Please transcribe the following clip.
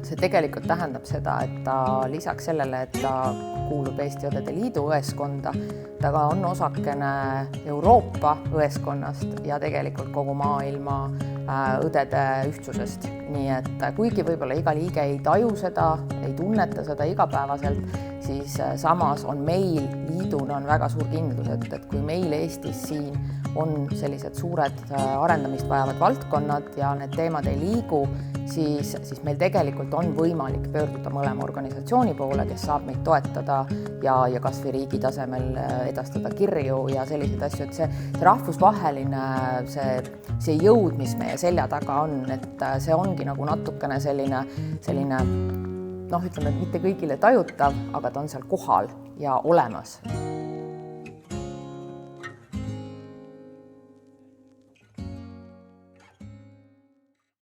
See tegelikult tähendab seda, et ta lisaks sellele, et ta kuulub Eesti Õdede Liidu õeskonda, ta ka on osakene Euroopa õeskonnast ja tegelikult kogu maailma õdede ühtsusest. Nii et kuigi võib-olla iga liige ei taju seda, ei tunneta seda igapäevaselt, siis samas on meil liiduna on väga suur kindlus, et kui meil Eestis siin on sellised suured arendamist vajavad valdkonnad ja need teemad ei liigu, siis meil tegelikult on võimalik pöörduda mõlema organisatsiooni poole, kes saab meid toetada ja kas või riigi tasemel edastada kirju ja selliseid asju, et see rahvusvaheline see jõud, mis meie selja taga on, et see ongi nagu natukene selline ütleme, et mitte kõigile tajutav, aga ta on seal kohal ja olemas.